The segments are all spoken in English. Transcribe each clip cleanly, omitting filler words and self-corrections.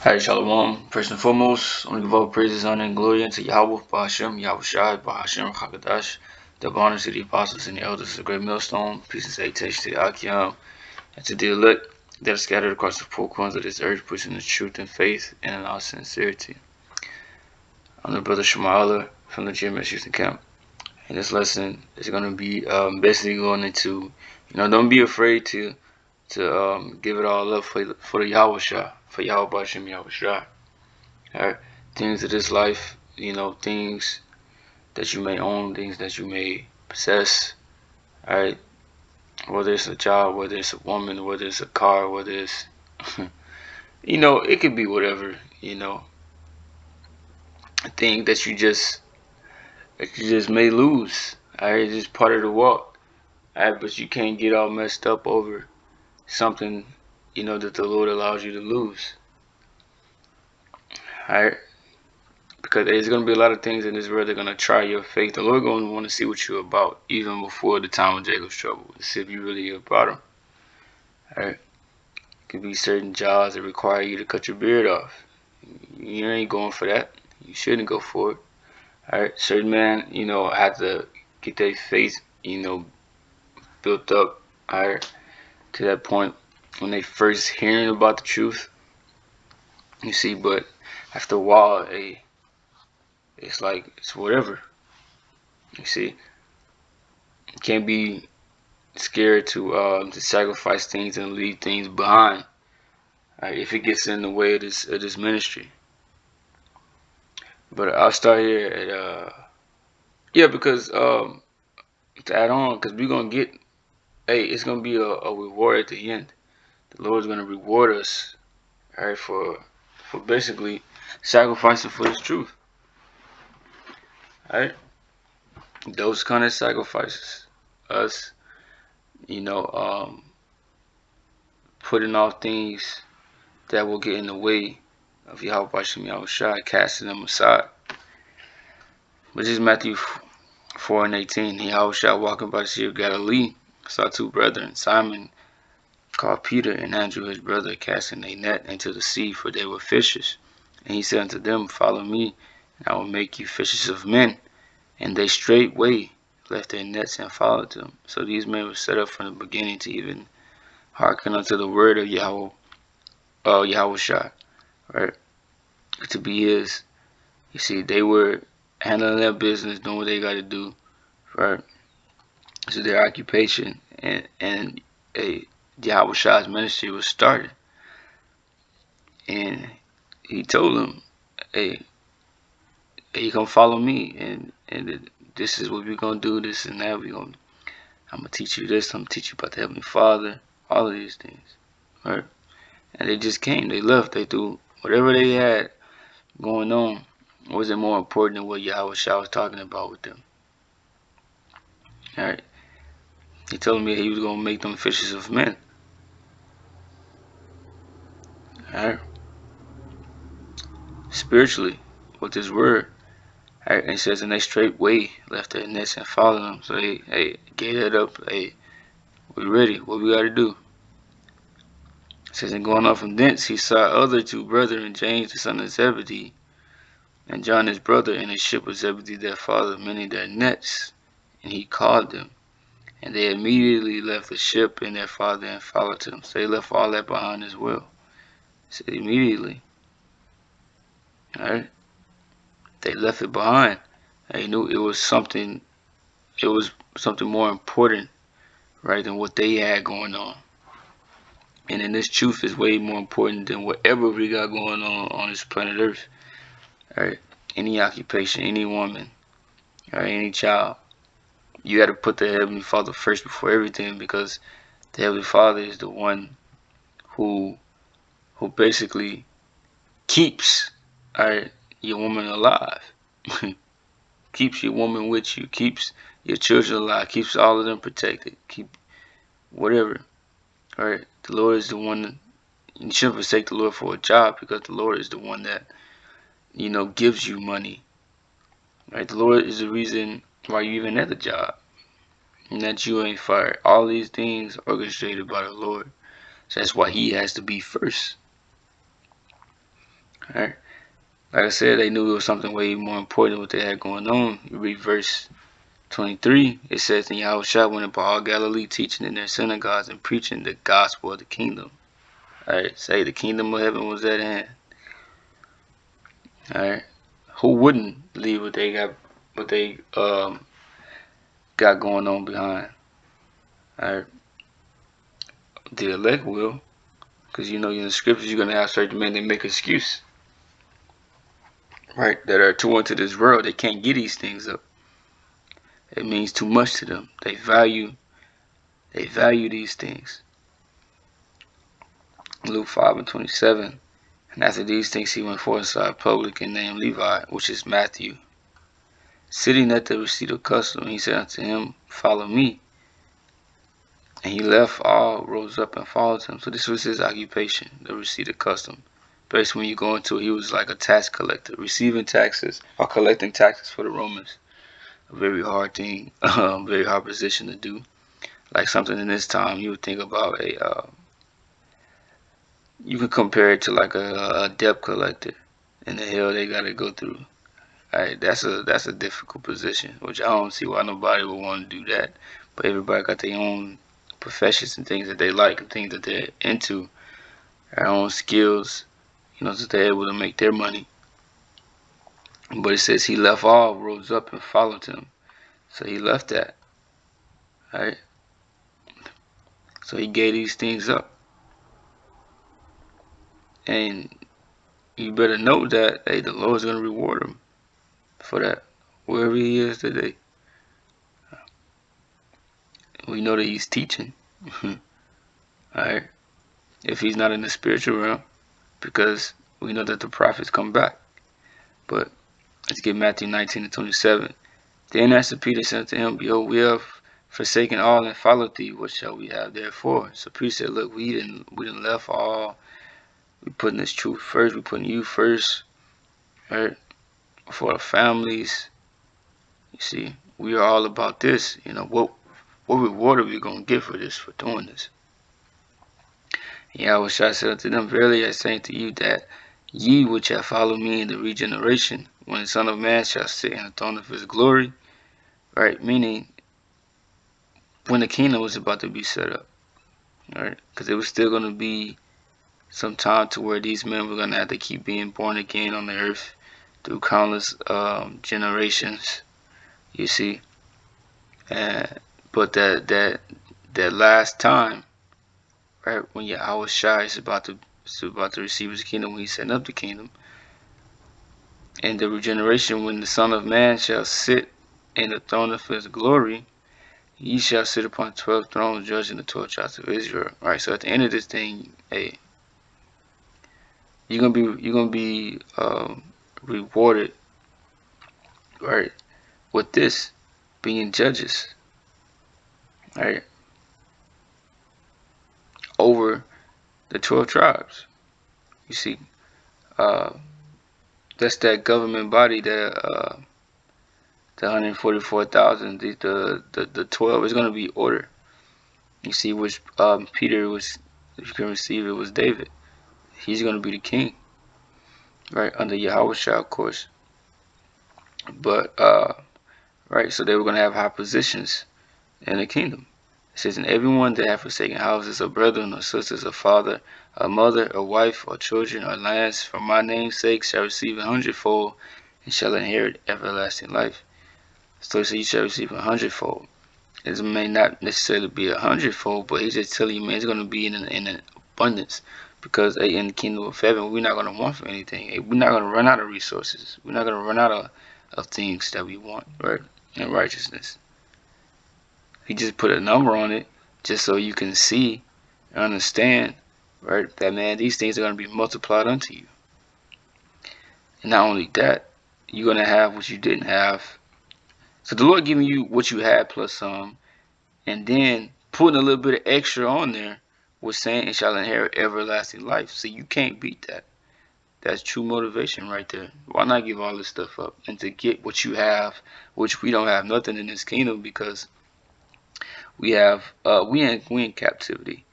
Hi, Shalom. First and foremost, I want to give all praises, honor, and glory unto Yahweh, Bahashem, Yahweh Shai, Bahashem, Hakadash, the honors to the apostles and the elders of the great millstone, peace and salutation to the Akim, and to the elect that are scattered across the four corners of this earth, pushing the truth and faith and in all sincerity. I'm the brother Shemala from the GMS Houston Camp. And this lesson is going to be basically going into, don't be afraid to give it all up for the Yahweh Shai, for Yahweh Bahashem, Yahweh Shai. Alright, things of this life, things that you may own, things that you may possess. Alright, whether it's a job, whether it's a woman, whether it's a car, whether it's, it could be whatever. A thing that you just may lose. Alright, it's just part of the walk. Alright, but you can't get all messed up over something, that the Lord allows you to lose. Alright. Because there's going to be a lot of things in this world that are going to try your faith. The Lord going to want to see what you're about, even before the time of Jacob's trouble, to see if you really are about Him. Alright? It could be certain jobs that require you to cut your beard off. You ain't going for that. You shouldn't go for it. Alright? Certain men, have to get their faith, built up, alright, to that point when they first hearing about the truth. You see, but after a while, it's like, it's whatever. You see? You can't be scared to sacrifice things and leave things behind, if it gets in the way of this ministry. But I'll start here at because to add on, because we're gonna get, it's gonna be a reward at the end. The Lord's gonna reward us, alright, for basically sacrificing for His truth. Alright, those kind of sacrifices, us, putting off things that will get in the way of Yahweh Bashem Yahweh Shai, casting them aside. Which is Matthew 4:18. Yahweh Shai walking by the sea of Galilee saw two brethren, Simon called Peter and Andrew his brother, casting a net into the sea, for they were fishers. And he said unto them, Follow me, and I will make you fishers of men. And they straightway left their nets and followed them. So these men were set up from the beginning to even hearken unto the word of Yahweh Shai, right? To be His. You see, they were handling their business, doing what they got to do, right? So their occupation and Yahweh Shai's ministry was started. And He told them, hey, you come follow me, and this is what we're gonna do, this and that. I'm gonna teach you this, I'm gonna teach you about the Heavenly Father, all of these things. Right? And they just came, they left, they threw whatever they had going on. Wasn't more important than what Yahweh Shai was talking about with them. Alright. He told me He was gonna make them fishers of men. Alright. Spiritually, with His word. Alright, and He says, and they straightway left their nets and followed Him. So they gave that up. Hey, we ready. What we gotta do? It says, and going on from thence, He saw other two brethren, James the son of Zebedee, and John his brother, in a ship of Zebedee their father, mending their nets. And He called them. And they immediately left the ship and their father and followed Him. So they left all that behind as well. So immediately. Alright? They left it behind. They knew it was something more important, right, than what they had going on. And then this truth is way more important than whatever we got going on this planet Earth. Alright? Any occupation, any woman, alright, any child. You gotta put the Heavenly Father first before everything, because the Heavenly Father is the one who basically keeps, alright, your woman alive. Keeps your woman with you, keeps your children alive, keeps all of them protected, keep whatever. Alright, the Lord is the one. You shouldn't forsake the Lord for a job, because the Lord is the one that, gives you money. Right? The Lord is the reason why you even at the job, and that you ain't fired. All these things orchestrated by the Lord. So that's why He has to be first. Alright. Like I said, they knew it was something way more important than what they had going on. You read verse 23, it says, and Yahushua went about all Galilee, teaching in their synagogues and preaching the gospel of the kingdom. Alright, say the kingdom of heaven was at hand. Alright. Who wouldn't leave what they got going on behind? Alright. The elect will. Because you know in the scriptures you're gonna have certain men that make excuse. Right? That are too into this world. They can't get these things up. It means too much to them. They value these things. Luke 5:27. And after these things he went forth inside a publican named Levi, which is Matthew. Sitting at the receipt of custom, he said unto him, follow me. And he left all, rose up and followed him. So this was his occupation, the receipt of custom. Basically when you go into it, he was like a tax collector, receiving taxes or collecting taxes for the Romans. A very hard thing, very hard position to do. Like something in this time, you would think about you can compare it to like a debt collector and the hell they gotta go through. Alright, that's a difficult position, which I don't see why nobody would want to do that. But everybody got their own professions and things that they like and things that they're into, their own skills, you know, so they're able to make their money. But it says he left all, rose up and followed him. So he left that. Alright. So he gave these things up. And you better know that, hey, the Lord's going to reward him for that, wherever he is today. We know that he's teaching. Alright. If he's not in the spiritual realm, because we know that the prophets come back. But let's get Matthew 19:27. Then answered Peter, said unto him, behold, we have forsaken all and followed thee. What shall we have therefore? So Peter said, look, we didn't left all. We putting this truth first. We putting you first, right? For the families. You see, we are all about this. You know, what reward are we gonna get for this, for doing this? Yahushua said unto them, verily I say unto you that ye which have followed me in the regeneration, when the Son of Man shall sit in the throne of his glory, right? Meaning, when the kingdom was about to be set up, right? Because it was still going to be some time to where these men were going to have to keep being born again on the earth through countless generations, you see. But that last time, right, when Yahushua is about to receive his kingdom, when he's setting up the kingdom, and the regeneration, when the Son of Man shall sit in the throne of his glory, ye shall sit upon 12 thrones, judging the 12 tribes of Israel. Right. So at the end of this thing, hey, you're gonna be rewarded, right, with this being judges, right, over the 12 tribes. You see, that's that government body that the 144,000, the 12 is gonna be order. You see, which Peter was, if you can receive it, was David. He's gonna be the king, right, under Yahushua, of course. But right, so they were gonna have high positions in the kingdom. It says, and everyone that hath forsaken houses, or brethren, or sisters, or father, or mother, or wife, or children, or lands, for my name's sake, shall receive 100-fold, and shall inherit everlasting life. So he said, you shall receive 100-fold. It may not necessarily be 100-fold, but he's just telling you, man, it's going to be in an abundance. Because in the kingdom of heaven, we're not going to want for anything. We're not going to run out of resources. We're not going to run out of things that we want, right? In righteousness. He just put a number on it just so you can see and understand, right, that, man, these things are going to be multiplied unto you. And not only that, you're going to have what you didn't have. So the Lord giving you what you had plus some, and then putting a little bit of extra on there was saying, it shall inherit everlasting life. So you can't beat that. That's true motivation right there. Why not give all this stuff up and to get what you have, which we don't have nothing in this kingdom, because we have we in captivity.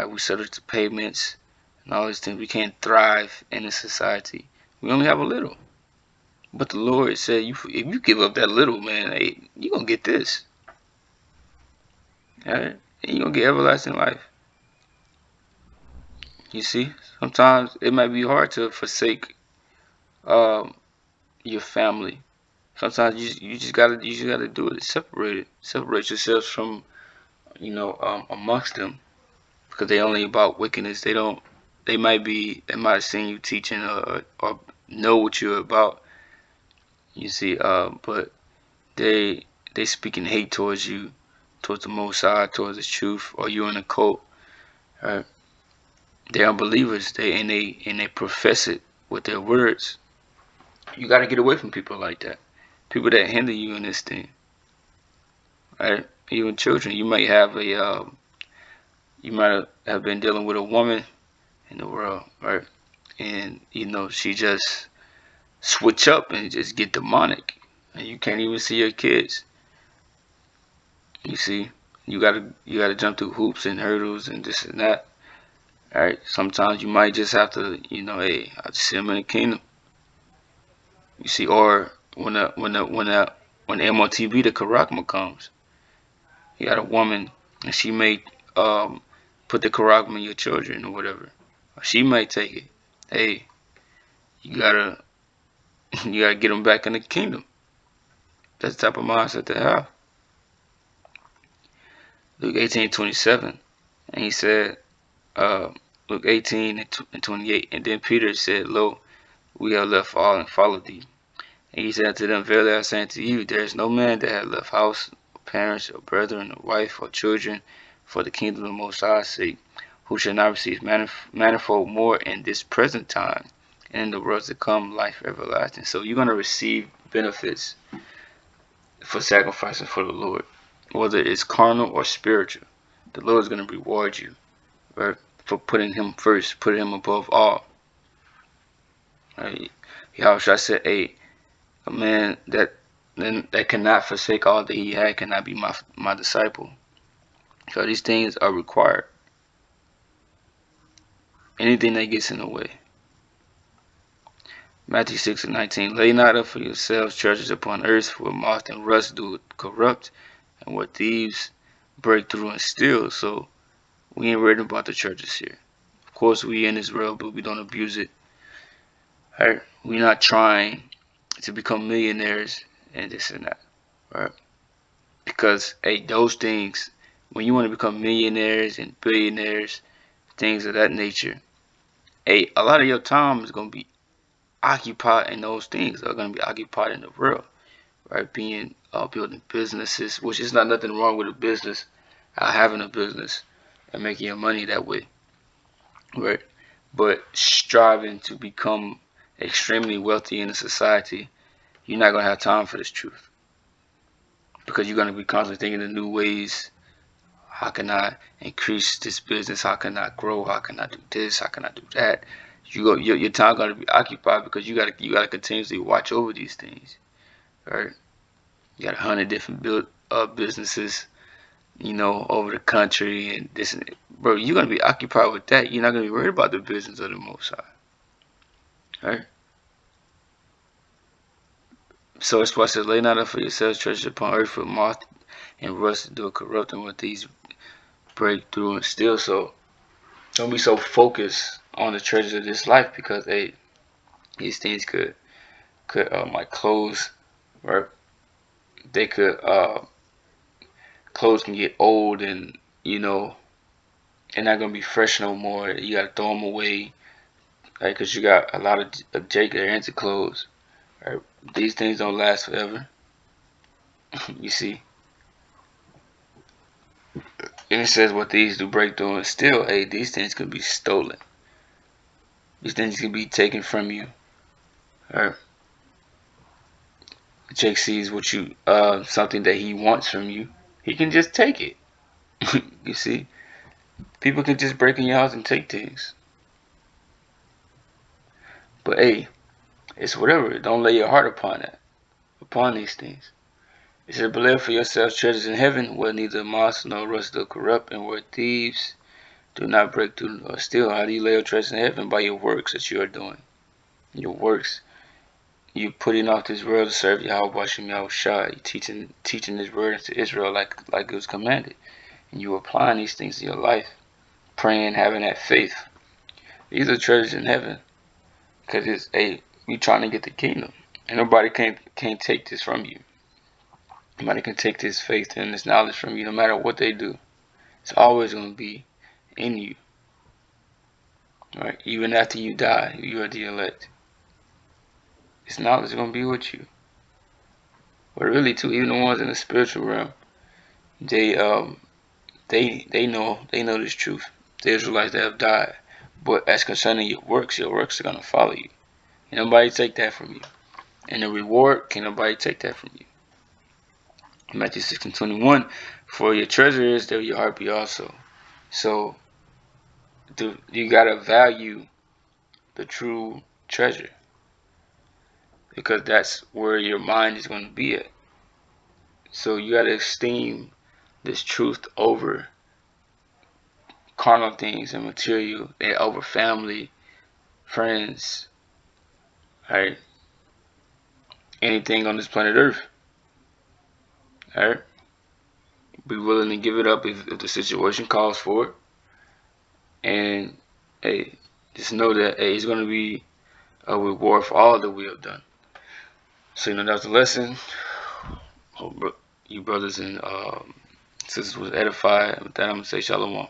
We subject to payments and all these things. We can't thrive in this society We only have a little. But the Lord said, if you give up that little, man, hey, you're going to get this. All right? And you're going to get everlasting life. You see? Sometimes it might be hard to forsake um, your family. Sometimes you just gotta do it. Separate yourselves from amongst them, because they only about wickedness. They might have seen you teaching or know what you're about. You see, but they they speaking hate towards you, towards the Most High, towards the truth, or you're in a cult. Right? They're unbelievers. They profess it with their words. You got to get away from people like that. People that hinder you in this thing. Right? Even children. You might have been dealing with a woman in the world, right? And she just switch up and just get demonic, and you can't even see your kids. You see, you gotta jump through hoops and hurdles and this and that. All right. Sometimes you might just have to, hey, I just see them in the kingdom. You see, or when MOTB, the Karakma comes, you got a woman and she may put the Karakma in your children or whatever. Or she might take it. Hey, you gotta you gotta get them back in the kingdom. That's the type of mindset they have. Luke 18:27, and he said, uh, Luke 18 and 28, and then Peter said, Lo, we have left all and followed thee. And he said unto them, Verily I say unto you, there is no man that hath left house, or parents, or brethren, or wife, or children, for the kingdom of the Most High's sake, who shall not receive manifold more in this present time, and in the world to come life everlasting. So you're going to receive benefits for sacrificing for the Lord, whether it's carnal or spiritual. The Lord is going to reward you, right, for putting Him first, putting Him above all. Right? Yahushua said, a man that cannot forsake all that he had cannot be my disciple. So these things are required. Anything that gets in the way. Matthew 6:19. Lay not up for yourselves treasures upon earth, where moth and rust do corrupt, and where thieves break through and steal. So we ain't worried about the churches here. Of course, we in Israel, but we don't abuse it. Right? We're not trying to become millionaires and this and that. Right? Because those things, when you want to become millionaires and billionaires, things of that nature, a lot of your time is going to be occupied in those things. Are going to be occupied in the world, right? Being building businesses, which is not nothing wrong with a business, having a business and making your money that way, right? But striving to become extremely wealthy in a society, you're not going to have time for this truth, because you're going to be constantly thinking of new ways. How can I increase this business? How can I grow? How can I do this? How can I do that? Your time got to be occupied, because you gotta continuously watch over these things, right? You got 100 different businesses, over the country and this and that. Bro, you're gonna be occupied with that. You're not gonna be worried about the business of the Most High, right? So it's why it says, lay not up for yourselves treasures upon earth, where moth and rust do corrupt, and with these break through and steal. So don't be so focused on the treasures of this life, because these things could like clothes, right? They could clothes can get old, and they're not gonna be fresh no more. You gotta throw them away, right? Because you got a lot of Jake that are into clothes, right? These things don't last forever. You see, and it says what these do break through and steal. These things could be stolen. These things can be taken from you, right? Jake sees what you something that he wants from you, he can just take it. You see, people can just break in your house and take things. But it's whatever. Don't lay your heart upon these things. It said, but lay up for yourselves treasures in heaven, where neither moth nor rust do corrupt, and where thieves do not break through or steal. How do you lay your treasures in heaven? By your works that you are doing. Your works, you putting off this world to serve Yahweh Hashem Yahushua. You teaching this word into Israel like it was commanded. And you applying these things to your life. Praying, having that faith. These are treasures in heaven. Because it's we trying to get the kingdom. And nobody can't take this from you. Nobody can take this faith and this knowledge from you no matter what they do. It's always going to be in you. Right? Even after you die, you are the elect. This knowledge is going to be with you. But really too, even the ones in the spiritual realm, they know this truth. The Israelites that have died. But as concerning your works are going to follow you. Can nobody take that from you. And the reward, can nobody take that from you. Matthew 16:21, for your treasure is there, your heart be also. So you gotta value the true treasure, because that's where your mind is going to be at. So you gotta esteem this truth over carnal things and material, and over family, friends, right? Anything on this planet Earth, right? Be willing to give it up if the situation calls for it. And hey, just know that it's going to be a reward for all that we have done. So that was the lesson. Hope you brothers and sisters was edified. With that, I'm going to say shalom.